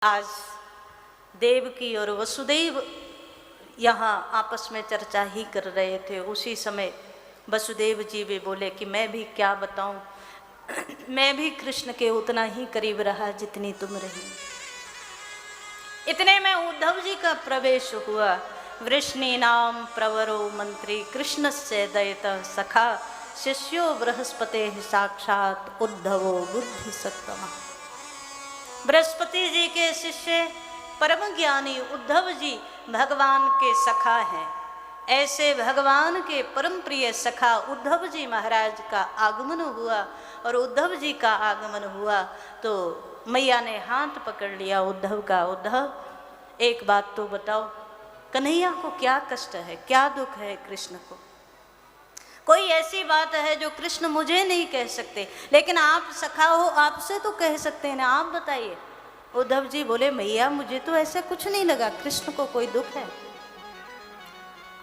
आज देवकी और वसुदेव यहाँ आपस में चर्चा ही कर रहे थे। उसी समय वसुदेव जी भी बोले कि मैं भी क्या बताऊं, मैं भी कृष्ण के उतना ही करीब रहा जितनी तुम रही। इतने में उद्धव जी का प्रवेश हुआ। वृष्णि नाम प्रवरो मंत्री कृष्ण से दयत सखा शिष्यो बृहस्पते साक्षात उद्धवो बुद्धि सत्तम। बृहस्पति जी के शिष्य परम ज्ञानी उद्धव जी भगवान के सखा हैं। ऐसे भगवान के परम प्रिय सखा उद्धव जी महाराज का आगमन हुआ। और उद्धव जी का आगमन हुआ तो मैया ने हाथ पकड़ लिया उद्धव का। उद्धव, एक बात तो बताओ, कन्हैया को क्या कष्ट है, क्या दुख है कृष्ण को? कोई ऐसी बात है जो कृष्ण मुझे नहीं कह सकते, लेकिन आप सखा हो, आपसे तो कह सकते हैं ना, आप बताइए। उद्धव जी बोले, मैया मुझे तो ऐसा कुछ नहीं लगा, कृष्ण को कोई दुख है।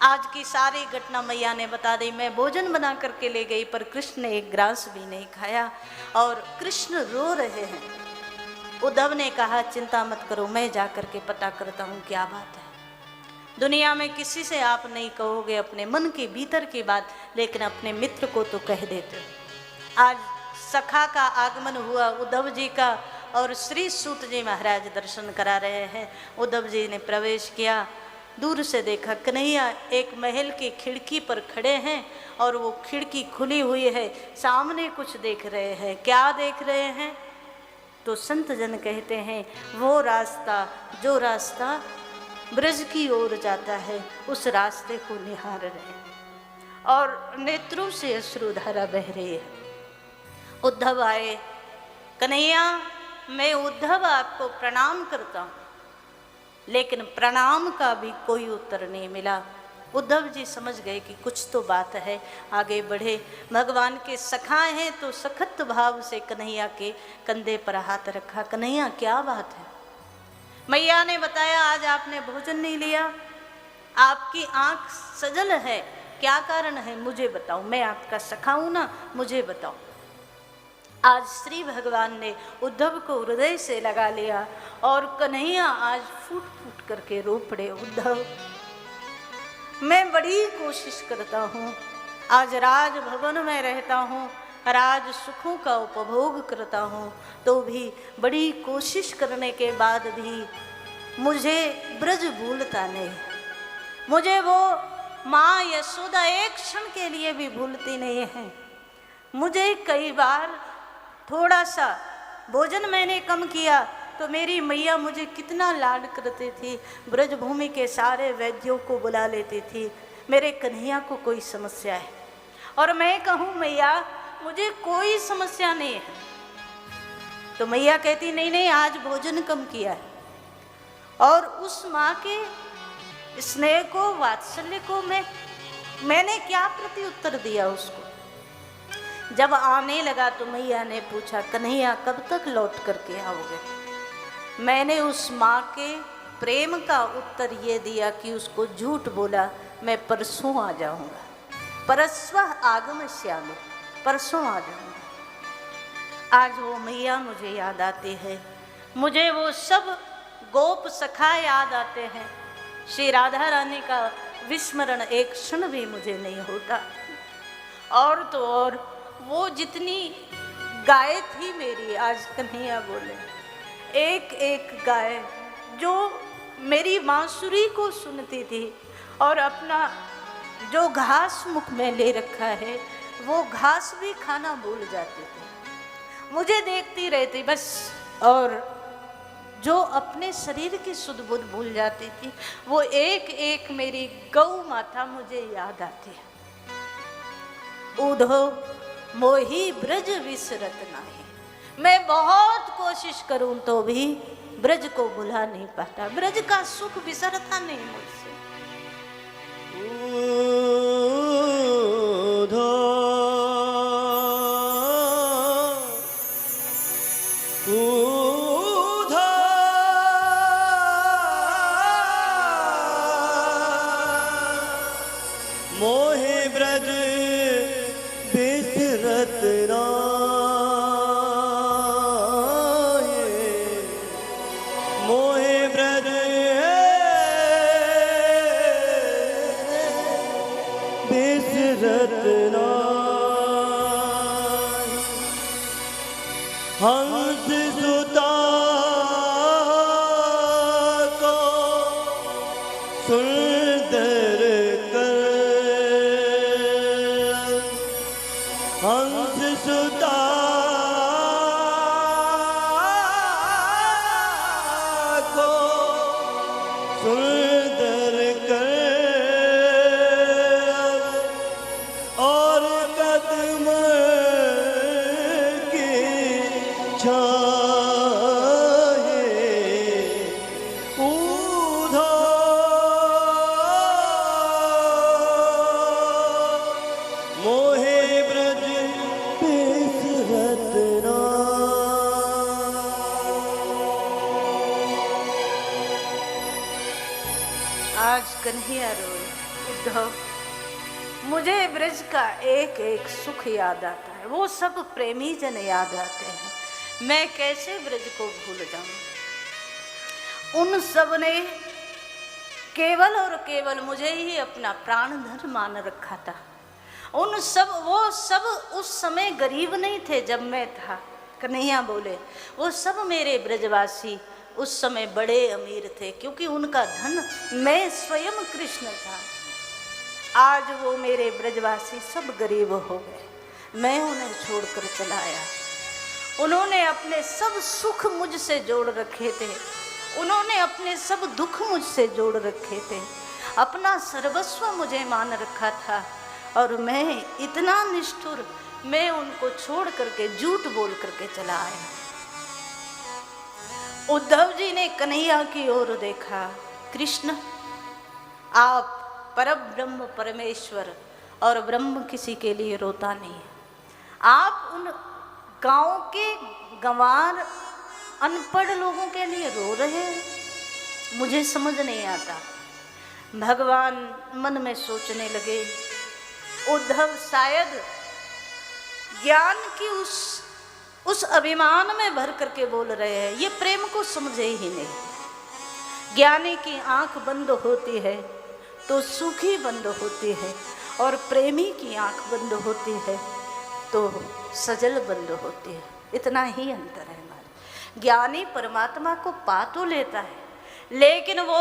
आज की सारी घटना मैया ने बता दी। मैं भोजन बना करके ले गई पर कृष्ण ने एक ग्रास भी नहीं खाया और कृष्ण रो रहे हैं। उद्धव ने कहा, चिंता मत करो, मैं जा करके पता करता हूँ क्या बात है। दुनिया में किसी से आप नहीं कहोगे अपने मन के भीतर की बात, लेकिन अपने मित्र को तो कह देते हो। आज सखा का आगमन हुआ उद्धव जी का और श्री सूत जी महाराज दर्शन करा रहे हैं। उद्धव जी ने प्रवेश किया, दूर से देखा कन्हैया एक महल की खिड़की पर खड़े हैं और वो खिड़की खुली हुई है, सामने कुछ देख रहे हैं। क्या देख रहे हैं? तो संत जन कहते हैं वो रास्ता, जो रास्ता ब्रज की ओर जाता है, उस रास्ते को निहार रहे हैं और नेत्रों से अश्रुधारा बह रही है। उद्धव आए, कन्हैया मैं उद्धव आपको प्रणाम करता हूँ, लेकिन प्रणाम का भी कोई उत्तर नहीं मिला। उद्धव जी समझ गए कि कुछ तो बात है, आगे बढ़े। भगवान के सखा हैं तो सखत भाव से कन्हैया के कंधे पर हाथ रखा। कन्हैया क्या बात है? मैया ने बताया, आज आपने भोजन नहीं लिया, आपकी आंख सजल है, क्या कारण है मुझे बताओ, मैं आपका सखा हूं ना, मुझे बताओ। आज श्री भगवान ने उद्धव को हृदय से लगा लिया और कन्हैया आज फूट फूट करके रो पड़े। उद्धव, मैं बड़ी कोशिश करता हूँ, आज राजभवन में रहता हूँ, राज सुखों का उपभोग करता हूँ, तो भी बड़ी कोशिश करने के बाद भी मुझे ब्रज भूलता नहीं। मुझे वो माँ यशोदा एक क्षण के लिए भी भूलती नहीं है। मुझे कई बार थोड़ा सा भोजन मैंने कम किया तो मेरी मैया मुझे कितना लाड करती थी, ब्रजभूमि के सारे वैद्यों को बुला लेती थी। मेरे कन्हैया को कोई समस्या है और मैं कहूँ मैया मुझे कोई समस्या नहीं है, तो मैया कहती नहीं नहीं, आज भोजन कम किया है। और उस माँ के स्नेह को, वात्सल्य को मैंने क्या प्रत्युत्तर दिया उसको? जब आने लगा तो मैया ने पूछा, कन्हैया कब तक लौट करके आओगे? मैंने उस माँ के प्रेम का उत्तर ये दिया कि उसको झूठ बोला, मैं परसों आ जाऊँगा, परस्वः आगमिष्यामि, परसों आ जाऊँगा। आज वो मैया मुझे याद आती है, मुझे वो सब गोप सखा याद आते हैं। श्री राधा रानी का विस्मरण एक क्षण भी मुझे नहीं होता। और तो और वो जितनी गाय थी मेरी, आज कन्हैया बोले, एक एक गाय जो मेरी बांसुरी को सुनती थी और अपना जो घास मुख में ले रखा है वो घास भी खाना भूल जाती थी, मुझे देखती रहती बस। और जो अपने शरीर की सुध बुध भूल जाती थी, वो एक एक मेरी गौ माता मुझे याद आती है। उद्धव मोही ब्रज विसरत नाही। मैं बहुत कोशिश करूं तो भी ब्रज को भुला नहीं पाता, ब्रज का सुख विसरता नहीं मुझसे। मोहे ब्रज बिसरत राये, मोहे ब्रज बिसरत नाहि, हंस सुता को सुंदर कर, हंस सुता को सुंदर कर, और कदम की छाहे ऊधा, मोहे ब्रज बिसरत नाहि। आज कन्हैया रोए, उद्धव मुझे ब्रज का एक एक सुख याद आता है, वो सब प्रेमी जन याद आते हैं, मैं कैसे ब्रज को भूल जाऊं। उन सब ने केवल और केवल मुझे ही अपना प्राणधन मान रखा था। वो सब उस समय गरीब नहीं थे जब मैं था। कन्हैया बोले वो सब मेरे ब्रजवासी उस समय बड़े अमीर थे, क्योंकि उनका धन मैं स्वयं कृष्ण था। आज वो मेरे ब्रजवासी सब गरीब हो गए, मैं उन्हें छोड़कर चला आया। उन्होंने अपने सब सुख मुझसे जोड़ रखे थे, उन्होंने अपने सब दुख मुझसे जोड़ रखे थे, अपना सर्वस्व मुझे मान रखा था, और मैं इतना निष्ठुर, मैं उनको छोड़ करके झूठ बोल करके चला आया। उद्धव जी ने कन्हैया की ओर देखा। कृष्ण, आप परब्रह्म परमेश्वर और ब्रह्म किसी के लिए रोता नहीं है। आप उन गांव के गंवार अनपढ़ लोगों के लिए रो रहे हैं, मुझे समझ नहीं आता। भगवान मन में सोचने लगे, उद्धव शायद ज्ञान की उस अभिमान में भर करके बोल रहे हैं, ये प्रेम को समझे ही नहीं। ज्ञानी की आंख बंद होती है तो सुखी बंद होती है, और प्रेमी की आंख बंद होती है तो सजल बंद होती है। इतना ही अंतर है हमारा। ज्ञानी परमात्मा को पा तो लेता है, लेकिन वो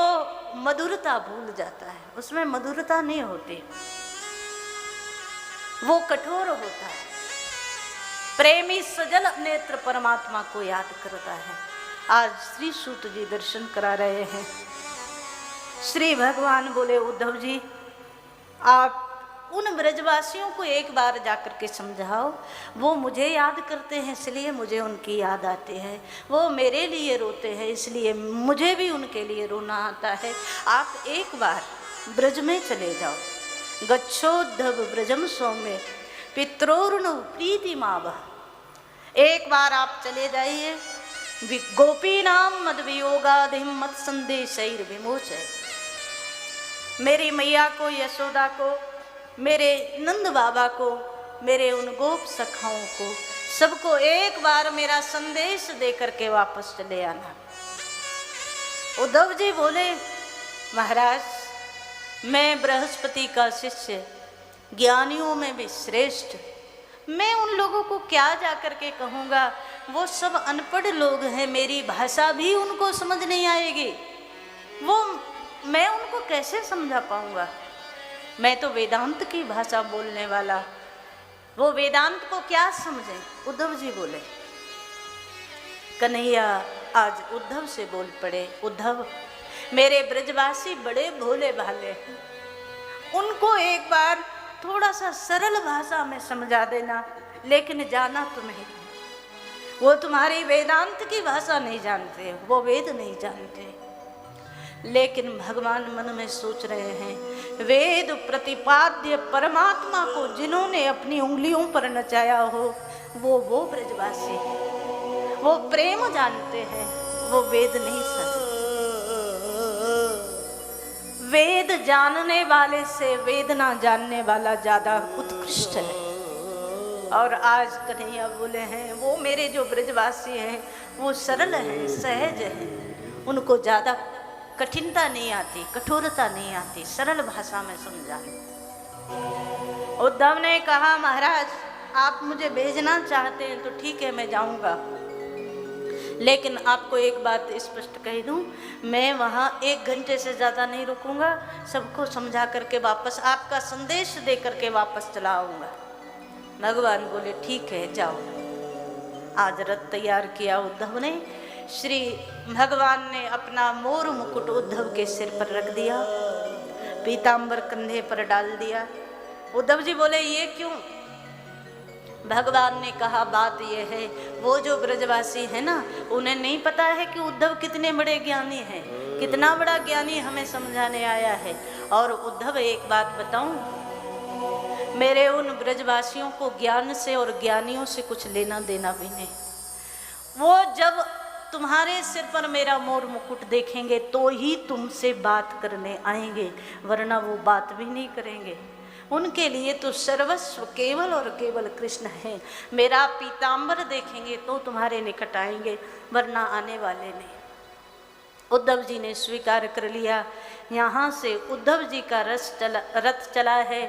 मधुरता भूल जाता है, उसमें मधुरता नहीं होती, वो कठोर होता है। प्रेमी सजल नेत्र परमात्मा को याद करता है। आज श्री सूत जी दर्शन करा रहे हैं। श्री भगवान बोले, उद्धव जी आप उन ब्रजवासियों को एक बार जाकर के समझाओ, वो मुझे याद करते हैं इसलिए मुझे उनकी याद आती है, वो मेरे लिए रोते हैं इसलिए मुझे भी उनके लिए रोना आता है। आप एक बार ब्रज में चले जाओ। गच्छोद्धव ब्रजम सौम्य पित्रोर्न प्रीति मावह। एक बार आप चले जाइए। गोपीनाम मद वियोगाधिम मत संदेशैर विमोचय। मेरी मैया को, यशोदा को, मेरे नंद बाबा को, मेरे उन गोप सखाओं को, सबको एक बार मेरा संदेश दे करके वापस चले आना। उद्धव जी बोले, महाराज मैं बृहस्पति का शिष्य, ज्ञानियों में भी श्रेष्ठ, मैं उन लोगों को क्या जा करके कहूँगा, वो सब अनपढ़ लोग हैं, मेरी भाषा भी उनको समझ नहीं आएगी, वो मैं उनको कैसे समझा पाऊँगा। मैं तो वेदांत की भाषा बोलने वाला, वो वेदांत को क्या समझें। उद्धव जी बोले। कन्हैया आज उद्धव से बोल पड़े, उद्धव मेरे ब्रजवासी बड़े भोले भाले हैं, उनको एक बार थोड़ा सा सरल भाषा में समझा देना, लेकिन जाना तुम्हें, वो तुम्हारी वेदांत की भाषा नहीं जानते, वो वेद नहीं जानते। लेकिन भगवान मन में सोच रहे हैं, वेद प्रतिपाद्य परमात्मा को जिन्होंने अपनी उंगलियों पर नचाया हो, वो ब्रजवासी है, वो प्रेम जानते हैं, वो वेद नहीं समझते। वेद जानने वाले से वेदना जानने वाला ज्यादा उत्कृष्ट है। और आज कन्हैया बोले हैं, वो मेरे जो ब्रजवासी हैं वो सरल हैं, सहज हैं, उनको ज़्यादा कठिनता नहीं आती, कठोरता नहीं आती, सरल भाषा में समझाए। उद्धव ने कहा महाराज आप मुझे भेजना चाहते हैं तो ठीक है मैं जाऊंगा, लेकिन आपको एक बात स्पष्ट कह दूं, मैं वहाँ 1 घंटे से ज़्यादा नहीं रुकूंगा, सबको समझा करके वापस आपका संदेश दे करके वापस चला आऊँगा। भगवान बोले ठीक है जाओ। आज रथ तैयार किया उद्धव ने। श्री भगवान ने अपना मोर मुकुट उद्धव के सिर पर रख दिया, पीतांबर कंधे पर डाल दिया। उद्धव जी बोले ये क्यों? भगवान ने कहा बात यह है, वो जो ब्रजवासी है ना, उन्हें नहीं पता है कि उद्धव कितने बड़े ज्ञानी हैं, कितना बड़ा ज्ञानी हमें समझाने आया है। और उद्धव एक बात बताऊं, मेरे उन ब्रजवासियों को ज्ञान से और ज्ञानियों से कुछ लेना देना भी नहीं। वो जब तुम्हारे सिर पर मेरा मोर मुकुट देखेंगे तो ही तुमसे बात करने आएंगे, वरना वो बात भी नहीं करेंगे। उनके लिए तो सर्वस्व केवल और केवल कृष्ण है। मेरा पीतांबर देखेंगे तो तुम्हारे निकट आएंगे, वरना आने वाले नहीं। उद्धव जी ने स्वीकार कर लिया। यहाँ से उद्धव जी का रथ चला है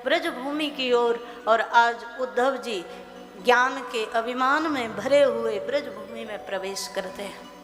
ब्रजभूमि की ओर, और आज उद्धव जी ज्ञान के अभिमान में भरे हुए ब्रजभूमि में प्रवेश करते हैं।